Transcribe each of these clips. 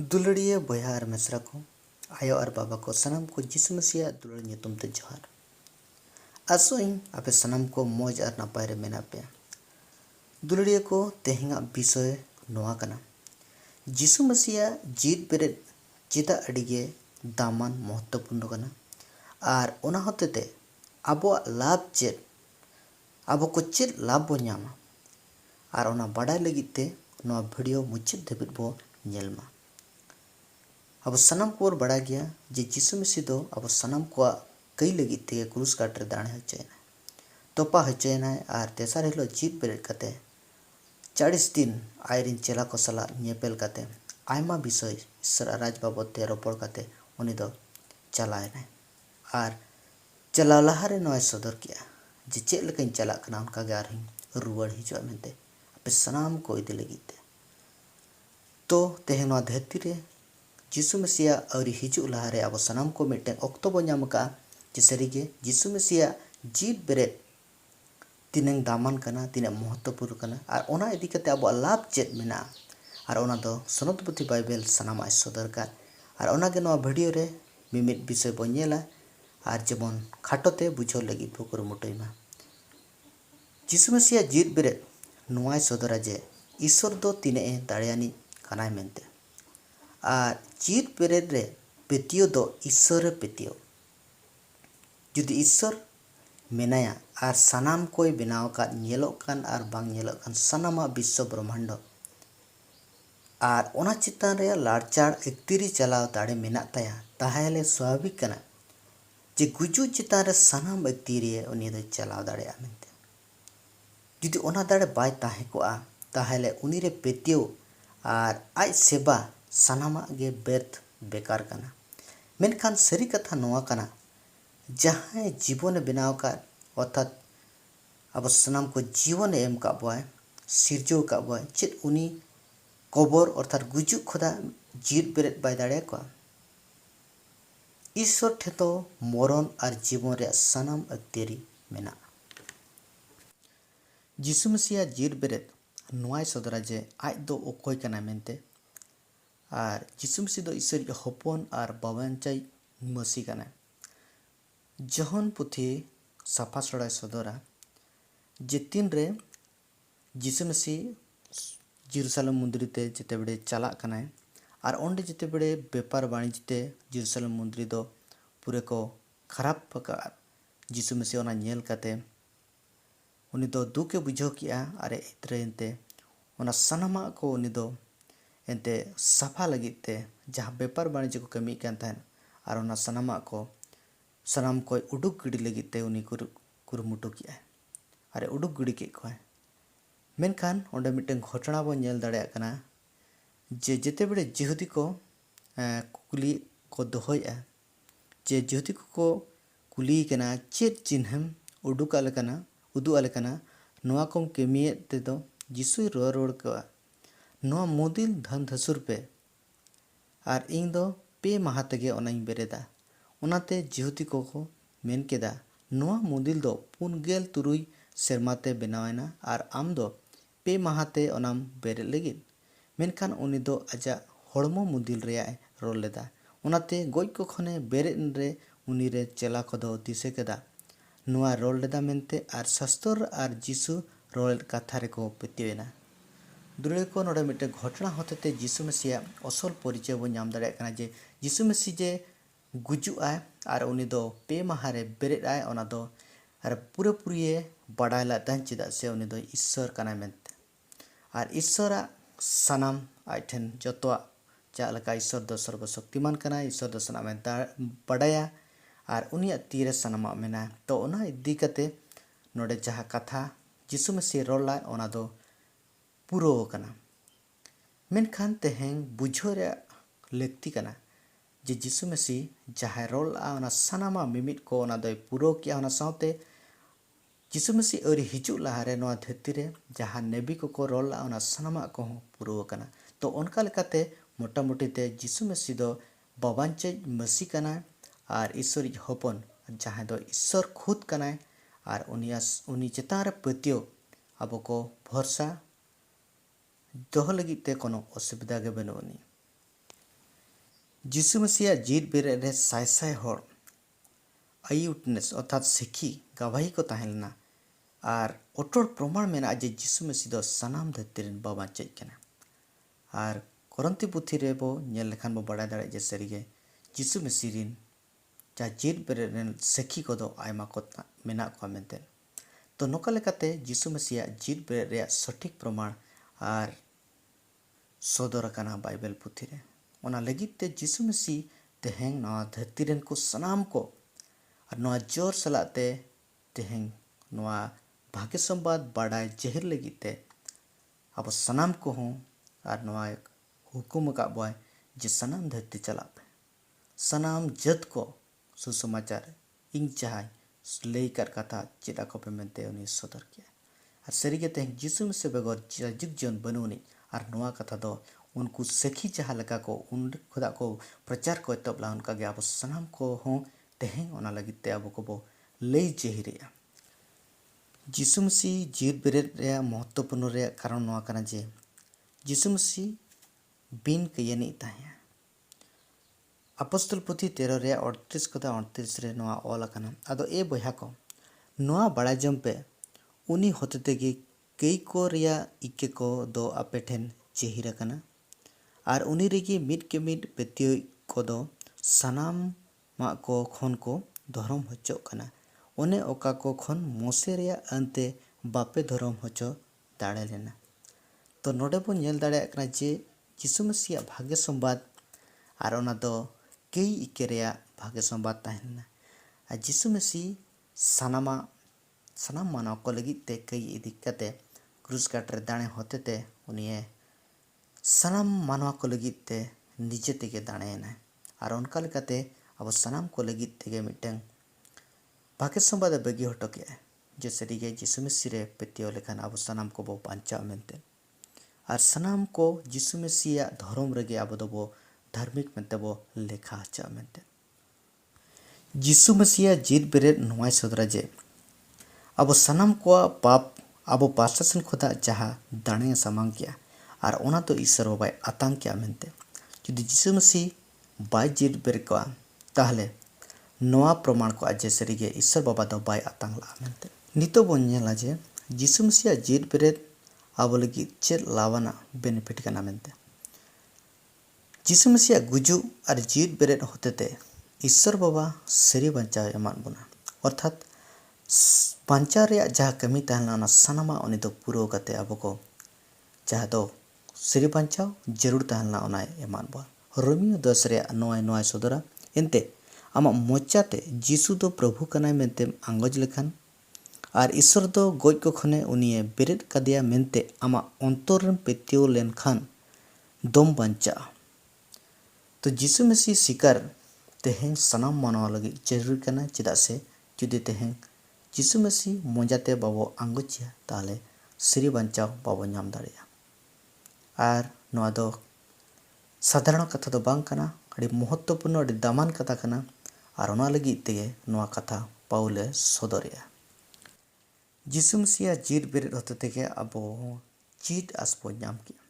दुलड़िया बया और मिश्रा को आयो और बाबा को सनम को जिसु मसीह दुलड़ ᱧᱩᱛᱩᱢ ते जोहार आसोई आपे सनम को मौज और नपाय रे मेना पे दुलड़िया को तेहिंगा विषय नोआ कना जिसु मसीह जीत बेरे चेदा अडिगे दामान महत्वपूर्ण कना और ओना होतेते आबो लाभ चेद आबो को चेद लाभ बो ᱧᱟᱢᱟ और ओना बाडाय लगित ते नोआ वीडियो मुचाद धाबिज बो ᱧᱮᱞमा। अब सनम को बड़ा गया जे जिसु मसीह दो अब सनम को कई लगी थे क्रूस काट दाणे हचैना तोपा हचैना और तेसार हिलो जीत बेरेद कते 40 दिन आयरिन चेला को सला ñेपेल कते आयमा विषय ईश्वर राज बाबद ते रोपड़ कते उनी दो चलायना और चला लहारे नोय सदर किया जे चेद लेकिन चला कना उनका गार रुवाड़ हिजुआ मेनते आपे सनाम को इदि लगी तो तेहें नोआ धरती रे जिसु मसीह और हिजु लहारे अब सनाम को मिट्टे ऑक्टो बो ᱧᱟᱢ का जे सरीगे जिसु मसीह जीत बेरेद तिनंग दामान कना तिना महत्वपूर्ण कना और ओना इदि कते अब लाभ चेद मेना और ओना दो सनदपुथि बाइबल सनामा सदर का और ओना गे नोआ वीडियो रे मिमित विषय बो ñेला और जेमन खाटोते बुझो लगी बो कुरुमुटुयमा। जिसु मसीह जीत बेरेद नोआय सदरा जे ईश्वर दो तिने दाड़ेयानी कनाय मेनते और जीत बेरेद रे पेतियो दो ईश्वर पेतियो जुदी ईश्वर मेनाया और सनाम कोई बनाव का ñेलोग कान और बांग ñेलोग कान सनामा विश्व ब्रह्मांड और ओना चितान रे लाड़चाड़ एकतिरी चलाव दाड़े मेना ताया ताहेले स्वाभाविक कना जे गुजु चितान रे सनाम एकतिरी उनी दो चलाव दाड़े मेनते जुदी ओना दाड़े बाय ताहे कोआ ताहेले उनी रे पेतियो और आज सेवा सनामा गे बेर्थ बेकार कना मेनखान सरी कथा नोआ कना जहाँ जीवन बनाव का अर्थात अब सनाम को जीवन एम का बॉय सिरजो का बॉय चेत उनी कबर अर्थात गुजु खुदा जीत बेरेद बाय दाड़े को ईश्वर ठेतो मरण और जीवन रे सनाम अक्तेरी मेना जिसु मसीह जीत बेरेद नोआय सदरा जे आज दो ओकोय कना मेनते और जिसु मसीह दो ईश्वर हपन और बाबांचाई मसी कना जहन पुथी साफा सड़ाय सदरा जे तीन रे जिसु मसीह जेरूशलेम मंदिर ते जेते बड़े चला कना और ओंडे जेते बड़े व्यापार वाणिज्य ते जेरूशलेम मंदिर दो पूरे को खराब पका जिसु मसीह ओना ñेल काते उनी दो दुखे बुझो किया अरे इतरेनते ओना सनामा को उनी दो एंते साफा लगिते जहाँ व्यापार वाणिज्य को कमी कान थान और ओना सनामा को सनाम को उडुक गिड़ी लगिते उनी कुरुमुटु किया अरे उडुक गिड़ी के को मेनखान ओंडे मिटन घटना बो ñेल दाड़े कना जे जेते बड़े जिहुदी को कुली को दोहया जे जिहुदी को कुली कना चेत चिन्हम उडुक आले कना उदु आले कना नोआ कोम केमिए तेदो जिसु रोड़ को नोआ मुदिल धन धसुर पे और इन दो पे माह तगे ओनाई बेरेदा ओनाते जिहुदी को मेन केदा नोआ मुदिल दो पुनगेल तुरुई सेरमाते बनावना और आम दो पे माहते ओनाम बेरे लगिन मेनखान उनी दो आजा हड़मो मुदिल रे रोल लेदा ओनाते गोज को खने बेरे रे उनी रे चेला को दो दिसे केदा नोआ रोल लेदा मेनते और शास्त्र और जिसु रोल कथा रे को पेतिवेना दुले को नोडे मिटे घटना होते जिसु मसीह असल परिचय बो ñाम दाड़े कना जे जिसु मसीह जे गुजु आय और उनी दो पे माहारे बेरेद आय ओना दो और पूरे पूरी बाडाय लातान चेदा से उनी दो ईश्वर कना मेनते और ईश्वरा सनाम आइठेन जतोआ चालका ईश्वर दो सर्वशक्तिमान कना ईश्वर दो सनाम बाडाया और उनिया तीरे सनामा मेना तो ओना इदी कते नोडे जहाँ कथा जिसु मसीह रोलाय ओना दो पुरो कना मेनखान तेहें बुझो रे लेक्ति कना जे जिसु मसीह जहाँ रोल आ सनामा मिमिट को ओना दो पुरो किया ओना साउते जिसु मसीह और हिजु लहारे नोआ धरती रे जहाँ नेबी को रोल आ ओना सनामा को पुरो कना तो उनका लेकाते मोटामुटी ते जिसु मसीह दो बाबांचे मसी कना और ईश्वर हपन जहाँ दो ईश्वर खुद कना और उनी चेतान रे पतियो अब को भरोसा दोह लगी ते कोनो असुविधा के बनुनी। ᱡᱤᱥᱩ ᱢᱮᱥᱤᱭᱟᱜ ᱡᱤᱣᱤᱫ ᱵᱮᱨᱮᱫ ᱨᱮ ᱥᱟᱭ ᱥᱟᱭ ᱦᱚᱲ ᱟᱭᱩᱴᱱᱮᱥ ᱚᱨᱛᱷᱟᱛ ᱥᱮᱠᱷᱤ ᱜᱟᱵᱟᱦᱤ ᱠᱚ ᱛᱟᱦᱮᱸ ᱞᱮᱱᱟ ᱟᱨ ᱚᱴᱚᱲ ᱯᱨᱚᱢᱟण ᱢᱮᱱᱟᱜᱼᱟ ᱡᱮ ᱡᱤᱥᱩ ᱢᱮᱥᱤ ᱫᱚ ᱥᱟᱱᱟᱢ ᱫᱷᱟᱹᱨᱛᱤ ᱨᱮᱱ ᱵᱟᱵᱟᱧᱪᱟᱹᱭᱤᱡ ᱠᱟᱱᱟ। ᱟᱨ ᱠᱚᱨᱚᱱᱛᱤ ᱯᱩᱛᱷᱤ ᱨᱮ ᱵᱚ ᱧᱮᱞ ᱞᱮᱠᱷᱟᱱ ᱵᱚ ᱵᱟᱲᱟᱭ ᱫᱟᱲᱮᱭᱟᱜᱼᱟ ᱡᱮ ᱥᱟᱹᱨᱤᱜᱮ ᱡᱤᱥᱩ ᱢᱮᱥᱤ ᱨᱮᱱ ᱡᱟᱦᱟᱸ ᱡᱤᱣᱤᱫ ᱵᱮᱨᱮᱫ ᱨᱮᱱ ᱥᱮᱠᱷᱤ ᱠᱚᱫᱚ ᱟᱭᱢᱟ ᱠᱚ ᱢᱮᱱᱟᱜ ᱠᱚᱣᱟ ᱢᱮᱱᱛᱮ। ᱛᱚ ᱱᱚᱝᱠᱟ ᱞᱮᱠᱟᱛᱮ ᱡᱤᱥᱩ ᱢᱮᱥᱤᱭᱟᱜ ᱡᱤᱣᱤᱫ ᱵᱮᱨᱮᱫ ᱨᱮᱭᱟᱜ ᱥᱚᱴᱷᱤᱠ ᱯᱨᱚᱢᱟण ᱟᱨ ᱥᱚᱫᱚᱨ ᱟᱠᱟᱱᱟ ᱵᱟᱭᱵᱮᱞ ᱯᱩᱛᱷᱤ ᱨᱮ। ᱚᱱᱟ ᱞᱟᱹᱜᱤᱫ ᱛᱮ ᱡᱤᱥᱩ ᱢᱮᱥᱤ ᱛᱮᱦᱮᱧ ᱱᱚᱣᱟ ᱫᱷᱟᱹᱨᱛᱤ ᱨᱮᱱ ᱠᱚ ᱥᱟᱱᱟᱢ ᱠᱚ ᱟᱨ ᱱᱚᱣᱟ ᱡᱳᱨ ᱥᱟᱞᱟᱜ te teheng noa bhage sombad badai jehir lagit te abo sanam ko hon ar noa hukum akad boy je sanam dharti chalak pe sanam jat ko susamachar ing jahai lay kar kata cheda ko pe mente uni sodor kiya ar sarige teheng jisu se begor jig jon banuni ar noa kata do उनको सखी जहाँ लगा को उन खुदा को प्रचार को तबला उनका गया अब सनाम को हों तेहें ओना लगित ते अब को बो ले जेहिरिया जिसु मसीह जीवित बेरेद रे महत्वपूर्ण रे कारण नोआ कना जे जिसु मसीह बिन कयनी ताया अपस्तल पुथी 13 रे 38 कदा 38 रे नोआ ऑल कना अदो ए बया को नोआ बड़ा जंपे उनी होते तेगे कई को रिया इके को दो अपेठेन जेहिरा कना आर उनी रेगी मिट के मिट पेतियो कोदो सनाम मा को खन को धर्म होचो कना ओने ओका को खन मोसे रिया अंते बापे धर्म होचो दाड़े लेना तो नोडे बो नेल दाड़े कना जे यीशु मसीह भाग्य संवाद आर ओना दो कई इके रिया भाग्य संवाद ताहेना आ यीशु मसीह सनाम मानव को लगित ते कई इदी कते क्रूस काट रे दाणे होते ते उनिए सनाम मानवा को लगित ते निजे तेगे दाणेना आर उनका लेकाते अब सनाम को लगित तेगे मिटंग भाग्य संवाद बेगी हटो के जे सरीगे यीशु मसीह रे पेतियो लेखान अब सनाम को बो बांचा मेनते आर सनाम को यीशु मसीह धर्म रेगे अब दो बो धार्मिक मेनते बो लेखा आचा मेनते यीशु मसीह जीत बेरेद नोय सदरा जे अब सनाम को पाप अब पाशासन खुदा जहा दाणे सामांग किया आर ओना तो ईश्वर बाबाई आतंक क्या मेनते जुदी यीशु मसीह बाय जीत बेर को ताहले नोआ प्रमाण को आज सरीगे ईश्वर बाबा दो बाय आतंक ला मेनते नितो बन नेला जे यीशु मसीह जीत बेरेद अब लगी चेद लावाना बेनिफिट कना मेनते यीशु मसीह गुजु और जीत बेरेद होते ते ईश्वर बाबा सरी बंचा एमान बना अर्थात बांचा रे जहा कमी ताहना ना सनामा उनी दो पुरो कते अब को जहा दो सरी बंचाव जरूर ताहना ओना एमान बा रोमियो 10 रे नोय सदरा एनते आमा मोचाते यीशु दो प्रभु कनाय मेनते आंगोज लेखान आर ईश्वर दो गोज को खने उनिए बेरेद कदिया मेनते आमा अंतर पेतियो लेनखान दम बांचा तो यीशु मसीह शिकार तेहें सनाम मानवा लगी जरूर कना चिदा से जुदी तेहें यीशु मसीह मोजाते बाबो आंगोचिया ताले सरी बंचाव बाबो नाम दाड़िया आर नोआ दो साधारण कथा दो बांग कना अड़ी महत्वपूर्ण अड़ी दामान कथा कना आर ओना लगी तेगे नोआ कथा पाउले सदरिया यीशु मसीह जीत बेरेद होते तेगे अबो जीत आसपो नाम किया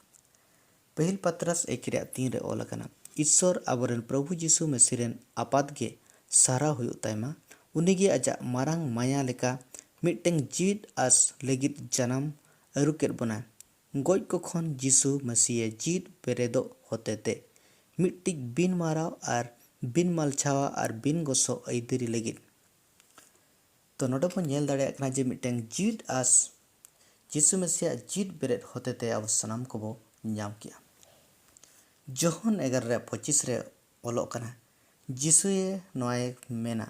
पहल पत्रस 1:3 रे ओल कना ईश्वर आबोरेन प्रभु यीशु मसीह रेन आपात गे सारा हुयु तायमा उनिगे आजा मारांग माया लेका मिटेंग जीत आस लेगित जन्म अरुकेट बना गोज को खन यीशु मसीह जीत बेरेदो होते ते मिट्टिक बिन माराव आर बिन मालछावा आर बिन गोसो ऐदरी लेगित तो नोडे बो नेल दाड़े कना जे मिटेंग जीत आस यीशु मसीह जीत बेरेद होते ते अब सनाम को बो नाम किया जोहन 11:25 रे ओलोक कना यीशुए नोय मेना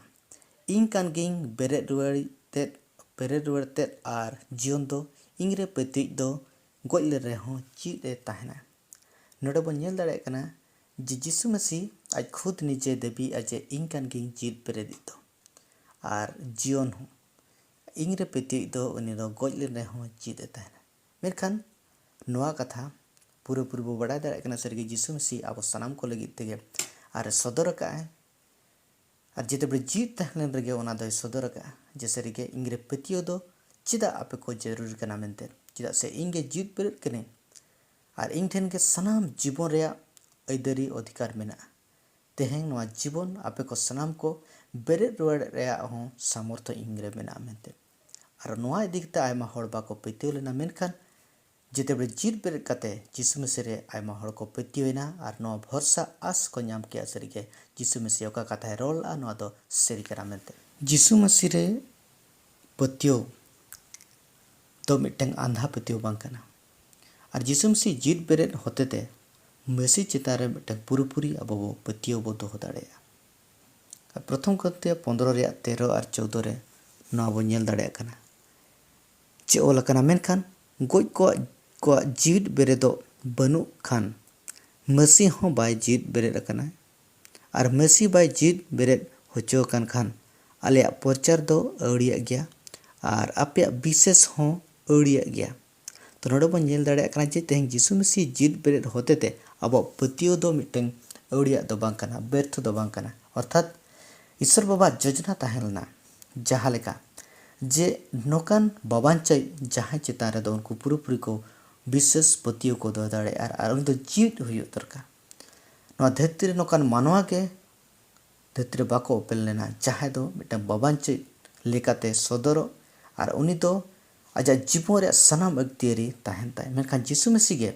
इन कान गिंग बेरेद रुवाड़ ते आर जीवन दो इंगरे पेति दो गोले रे हो चीत ए ताहना नोडे बो नेल दाड़े कना जे यीशु मसीह आज खुद निजे देबी अजे इन कान गिंग जीत बेरेद दो आर जीवन हो इंगरे पेति दो उनी दो गोले रे हो चीत ए ताहना मेनखान नोआ कथा पूरे बो बड़ा दाड़े कना सरगे यीशु मसीह अब सनाम को लगी तेगे आर सदर का आर जेते बड़े जीत तहलेन रगे ओना दो सदर का जे सरगे इंगरे पेतियो दो चिदा आपे को जरूर कना मेनते चिदा से इंगे जीत बेरेद कने आर इंग ठेन के सनाम जीवन रे ऐदरी अधिकार मेना तेहें नोआ जीवन आपे को सनाम को बेरेद रुआड़ रेया हों सामर्थ्य इंग्रे मेना मेनते और नोआ इदी कते आयमा हड़ बाको पेतियो लेना मेनखान जेतेबे जीत बेरेद कते जिसु मसीह रे आयमा हड़ को पेतियोना और नोआ भरसा आस को नाम किया सरीगे जिसु मसीह ओका कथा रोल आ नोआ दो सरी करा मेनते जिसु मसीह रे पेतियो तो मिटeng आंधा पेतियो बांग कना और जिसु मसीह जीत बेरेद होते ते मसीह चितारे मिटeng पुरपुरी अब बो पेतियो बो दोहो दाड़ेया प्रथम करते 15 रे 13 और 14 रे नोआ बो नेल दाड़ेया कना चे ओल कना मेनखान गोज को जीत बेरेदो बनु खान मसीह हो बाय जीत बेरेद कना और मसीह बाय जीत बेरेद होचो कान खान आले प्रचार दो अड़िया गया और आपे विशेष हो अड़िया गया तो नोडे बन नेल दाड़ेया कना जे तेहें जिसु मसीह जीत बेरेद होते ते अब पतियो दो मिटeng अड़िया दो बांग कना व्यर्थ दो बांग कना अर्थात ईश्वर बाबा योजना ताहेलना जहाँ लेका जे नोकान बाबांचाई जहाँ चितान रे दो उनको पुरपुरी को विशेष पतियो को दो दाड़े और उन दो जीत हुई दरकार नोआ धरती रे नोकान मानवा के धरती रे बाको ओपेल लेना जहाँ दो मिटeng बाबांचाई लेकाते सदरो और उनी दो आजा जीवन रे सनाम अक्तियारी ताहेन ताय मेनखान जिसु मसीह गे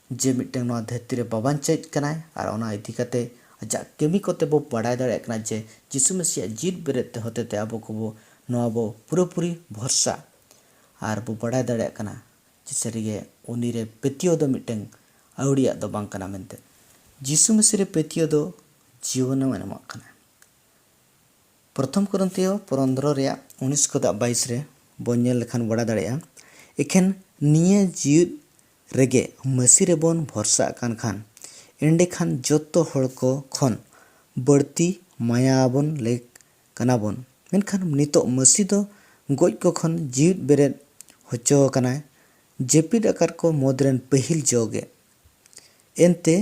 जे मिटeng नोआ धरती रे बाबांचाई कनाय और ओना इदी कते आजा केमी कोते बो बड़ाय दाड़े कना जे जिसु मसीह जीत बेरेद ते होते ते आबो को बो नोआ बो पुरपुरी भरसा और बो बड़ाय दाड़े कना जे सरीगे उनी रे पेतियो दो मिटeng अवड़िया दो बांग कना मेनते जिसु मसीह रे पेतियो दो जीवन एमा कना प्रथम करंतियो 15 रे 19 को 22 रे बो नेल लेखान बड़ा दाड़ेया एखेन निये जीत रेगे मसीह रे बोन भरसा कान खान एंडे खान जोतो हड़ को खन बढ़ती माया बोन ले कना बोन मेनखान नितो मसीह दो गोज को खन जीत बेरेद होचो कना जेपिद आकार को मोदरेन पहिल जोगे एनते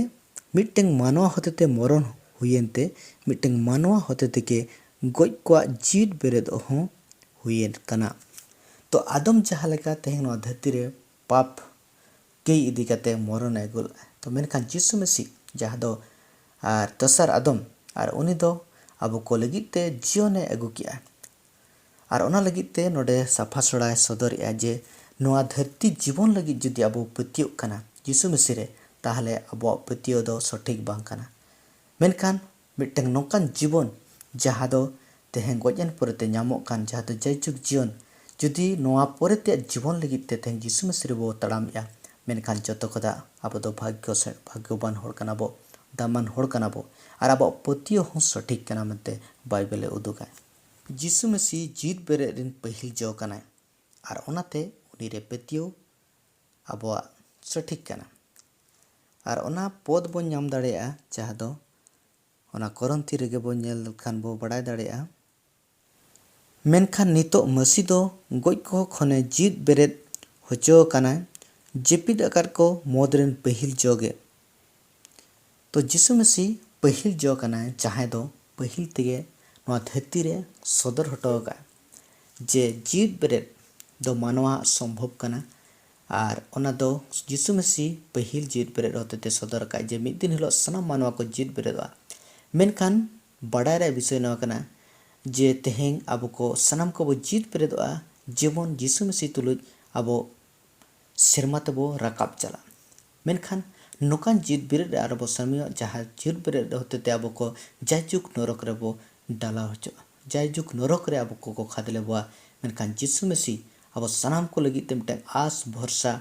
मिटeng मानवा होते ते मरण हुयेनते मिटeng मानवा होते ते के गोज को जीत बेरेद हो हुयेन कना तो आदम जहाँ लेका तेहें नोआ धरती रे पाप के इदी कते मरण एगुल तो मेनखान जिसु मसीह जहाँ दो और दसार आदम और उनी दो अब को लगित ते जीवने अगु किया और ओना लगित ते नोडे साफा सड़ाय सदर जे नोआ धरती जीवन लगित जुदी अब पेतियो कना जिसु मसीह रे ताहले अब पेतियो दो सठिक बांग कना मेनखान मिटeng नोकान जीवन जहाँ दो तेहें गोजन पोरेते नामोक कान जहाँ दो जयजुग जीवन जुदी नोआ पोरेते जीवन लगित ते तेहें जिसु मसीह रे बो तड़ाम या मेनखान जतो कदा अब दो भाग्यवान होड़ कना बो दामान होड़ कना बो और अब पतियो हो सठिक कना मनते बाइबले उदुगाय जिसु मसीह जीत बेरेद रिन पहिल जो कनाय और ओनाते उनी रे पेतियो अब सठिक कना और ओना पद बो नाम दाड़ेया जहाँ दो ओना करंती रेगे बो नेल खान बो बड़ाय दाड़ेया मेनखान नितो मसीह दो गोज को खने जीत बेरेद होचो कना जेपिद आकार को मोदरेन पहिल जोगे तो जिसु मसीह पहिल जो कना जहाँ दो पहिल तेगे नोआ धरती रे सदर हटो का जे जीत बेरेद दो मानवा संभव कना और ओना दो जिसु मसीह पहिल जीत बेरेद होते ते सदर का जे मिद दिन हिलो सनाम मानवा को जीत बेरेदवा मेनखान बड़ाय रे विषय नवा कना जे तेहें अब को सनाम को बो जीत बेरेदवा जीवन जिसु मसीह तुलुज अब सेरमा तबो राकाब चला मेनखान नोकान जीत बेरेद और बो समियो जहाँ जीत बेरेद होते ते अब को जायजुग नरक रे बो डाला होचो जायजुग नरक रे अब को खादले बो मेनखान जिसु मसीह अब सनाम को लगी ते मिटeng आस भरसा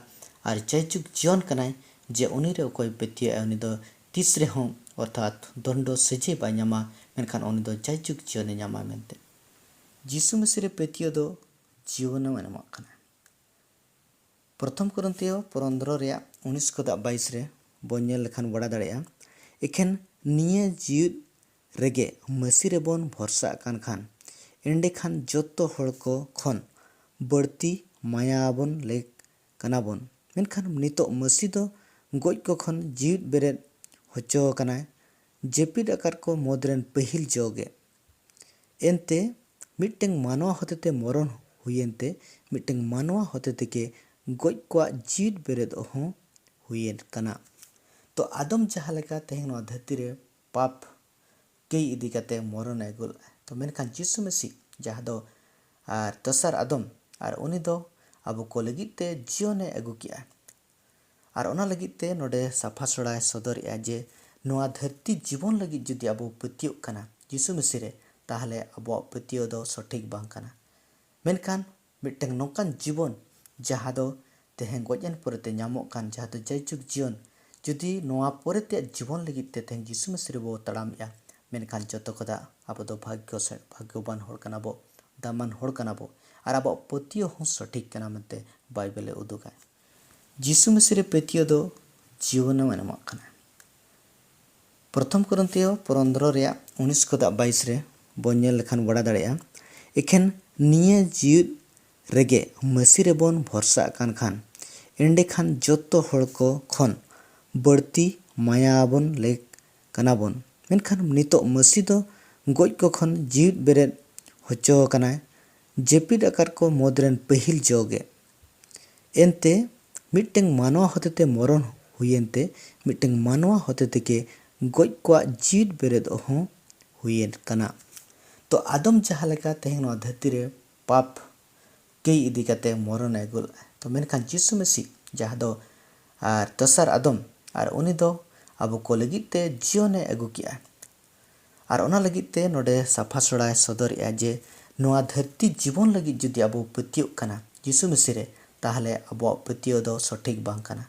और जायजुग जीवन कनाय जे उनी रे कोई पेतिया उनी दो तीसरे हों अर्थात दंडो सजे बाय नामा मेनखान उनी दो जायजुग जीवन नामा मेनते जिसु मसीह रे पेतियो दो जीवन एमा कना प्रथम करंतियो 15 रे 19 को 22 रे बो नेल लेखान बड़ा दाड़ेया एखेन निये जीत रेगे मसीह रे बोन भरसा कान खान एंडे खान जोतो हड़ को खन बढ़ती माया बोन ले कना बोन मेनखान नितो मसीह दो गोज को खन जीत बेरेद होचो कना जेपिद आकार को मोदरेन पहिल जोगे एनते मिटeng मानवा होते ते मरण हुयेनते मिटeng मानवा होते ते के गोज को जीत बेरेद हो हुयेन कना तो आदम जहाँ लेका तेहें नोआ धरती रे पाप ᱠᱮᱭ ᱤᱫᱤ ᱠᱟᱛᱮ ᱢᱚᱨᱚᱱ ᱟᱹᱜᱩ ᱞᱮᱫᱼᱟ। ᱛᱚ ᱢᱮᱱᱠᱷᱟन ᱡᱤᱥᱩ ᱢᱮᱥᱤ ᱡᱟᱦᱟᱸ ᱫᱚ ᱟᱨ ᱫᱚᱥᱟᱨ ᱟᱫᱚᱢ ᱟᱨ ᱩᱱᱤ ᱫᱚ ᱟᱵᱚ ᱠᱚ ᱞᱟᱹᱜᱤᱫ ᱛᱮ ᱡᱤᱭᱚᱱᱮ ᱟᱹᱜᱩ ᱠᱮᱜᱼᱟ। ᱟᱨ ᱚᱱᱟ ᱞᱟᱹᱜᱤᱫ ᱛᱮ ᱱᱚᱰᱮ ᱥᱟᱯᱷᱟ ᱥᱚᱲᱟᱭ ᱥᱚᱫᱚᱨᱮᱜᱼᱟ ᱡᱮ ᱱᱚᱣᱟ ᱫᱷᱟᱹᱨᱛᱤ ᱡᱤᱵᱚᱱ ᱞᱟᱹᱜᱤᱫ ᱡᱩᱫᱤ ᱟᱵᱚ ᱯᱟᱹᱛᱭᱟᱹᱜ ᱠᱟᱱᱟ ᱡᱤᱥᱩ ᱢᱮᱥᱤ ᱨᱮ ᱛᱟᱦᱚᱞᱮ ᱟᱵᱚᱣᱟᱜ ᱯᱟᱹᱛᱭᱟᱹᱣ ᱫᱚ ᱥᱚᱴᱷᱤᱠ ᱵᱟᱝ ᱠᱟᱱᱟ। ᱢᱮᱱᱠᱷᱟन ᱢᱤᱫᱴᱟᱝ ᱱᱚᱝᱠᱟन ᱡᱤᱵᱚᱱ ᱡᱟᱦᱟᱸ ᱫᱚ ᱛᱮᱦᱮᱧ ᱜᱚᱡᱮᱱ ᱯᱚᱨᱮᱛᱮ ᱧᱟᱢᱚᱜ ᱠᱟᱱ ᱡᱟᱦᱟᱸ ᱫᱚ ᱡᱟᱭᱡᱩᱜᱽ ᱡᱤᱭᱚᱱ ᱡᱩᱫᱤ ᱱᱚᱣᱟ ᱯᱚᱨᱮᱛᱮ ᱡᱤᱵᱚᱱ ᱞᱟᱹᱜᱤᱫ te teng Jisu Mesir bo taramya menkan joto koda abo do bhagyoban hor kana bo daman hor kana bo ar abo patio hon sothik kana mente Bible udugai Jisu Mesir patio do जीवन में एमक kana प्रथम कोरिन्थियो 15 ᱨᱮᱭᱟᱜ 19 ᱠᱷᱚᱱᱟᱜ 22 रे बन nail लेखान बड़ा दाड़ेया एखेन निये जीव रेगे मसी रे बन भरसा कान खान एंडे खान जोतो हड़ को खन बड़ती माया बन ले कना बन मेनखान नितो मसी दो गज को खन जीव बेरेद होचो कना जेपिड आकार को मोदरेन पहिल जोगे एनते मिट्टेंग मानवा होते मरण हुयेनते मिट्टेंग मानवा होते के गज को जीव बेरेद हो हुयेन कना तो आदम जहाँ लेका तेहें नवा धरती रे पाप के इदी काते मरण आगुल तो मेनखान जिसु मसी जहाँ दो आर दसार आदम आर उनी दो आबो को लगित ते जीवने आगु किया आर ओना लगित ते नोडे साफा सड़ाय सदरया जे नोआ धरती जीवन लगित जुदी आबो पतियोग कना जिसु मसी रे ताहले आबो पतियो दो सठिक बांग कना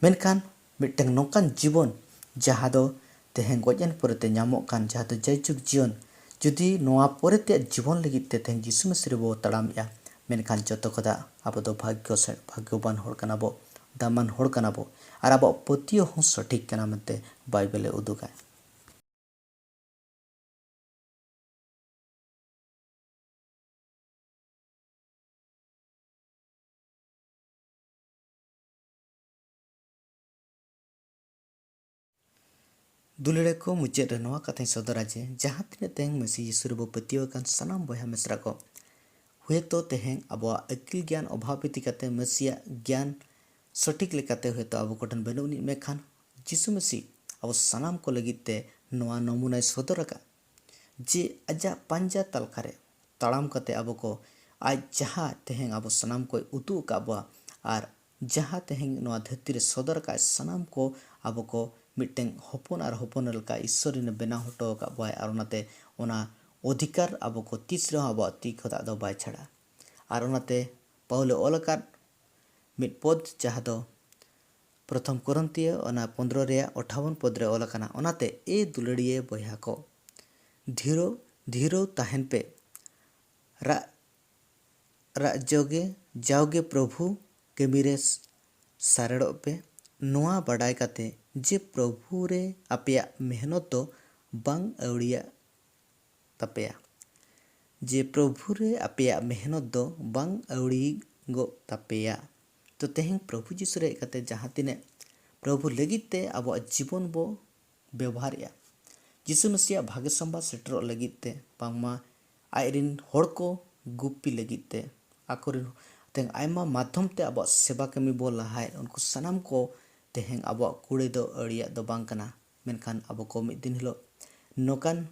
मेनखान मिट्टेंग नोकान जीवन जहाँ दो तेहें गजन परेते ᱧᱟᱢᱚᱜ ᱠᱟᱱ जहाँ दो जयजुग जीवन जुदी नोआ परेते जीवन लगित ते तेहें जिसु मसी रे बो ताड़ामया मेनखान जतो कदा आबो दो भाग्यवान हर कना बो दामान हर कना बो आर आबो पतियो हन सठिक कना मेनते बाइबेले उदुगाय दुलड़े को मुचाद रे नोआ कथाई सदरा जे जहाँ तिने तेहें मसी यीशु रे बो पतियो कान सनाम बया मिसरा को हुए तो तेहें आबो अकिल ज्ञान अभाव इति काते मसीया ज्ञान सठिक लेकाते हुए तो आबो कोठन बनुनी मेखान जिसु मसी आबो सनाम को लगित ते नोआ नमुनाय सदरका जे आजा पांजा तलखारे ताड़ाम कते आबो को आज जहाँ तेहें आबो सनाम को उतु काबा आर जहाँ तेहें नोआ धरती रे सदर का सनाम को आबो को मिट्टें हपन आर हपन लका ईश्वर ने बेना हटो का बाय आर ओनाते ओना अधिकार आबो को तीसरे आबो ती खदा दो बाय छड़ा आर ओनाते पाउले ओलकार मिट पद जहाँ दो प्रथम कोरिन्थियो ओना 15 रे 58 पद रे ओलकाना ओनाते ए दुलड़िए बया को धीरो धीरो ताहेन पे राजोगे जाओगे प्रभु के मेरे सारेड़ो पे नोआ बड़ाई काते जे प्रभु रे आपेया मेहनत दो बांग अवड़िया तपेया जे प्रभु रे आपेया मेहनत दो बांग अवड़ी गो तपेया तो तेहें प्रभु जीसु रे काते जहाँ तिने प्रभु लगित ते आबो जीवन बो व्यवहार या जिसु मसीह भाग्य संबाद सेटरो लगित ते बांगमा आयरिन हड़ को गुप्पी लगित ते आकोरिन तें आयमा माध्यम ते आबो सेवा कमी बो लहाय उनको सनाम को तेहें आबो कुड़े दो अड़िया दो बांग कना मेनखान आबो को मिद दिन हिलो नोकान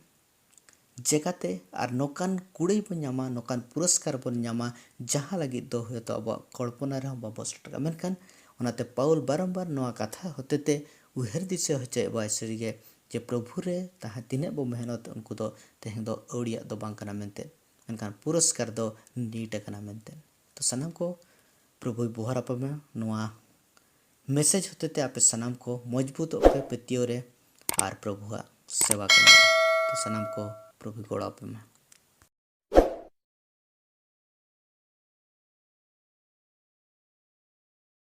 जेकाते आर नोकान कुड़े बन ᱧᱟᱢᱟ नोकान पुरस्कार बन ᱧᱟᱢᱟ जहाँ लगित दो हो तो आबो कल्पना रे बाबो सेटका मेनखान ओनाते पाउल बारंबार नोआ कथा होतेते उहेर दिसे होचे बाय सरीगे जे प्रभु रे ताहा तिने बो मेहनत उनको दो तेहें दो अड़िया दो बांग कना मेनते मेनखान पुरस्कार दो नीट कना मेनते तो सनाम को प्रभु बुहार आपमे नोआ मैसेज होते ते आपे सनाम को मजबूत पे पतियो रे आर प्रभुआ सेवा करने तो सनाम को प्रभु गोड़ा पे में।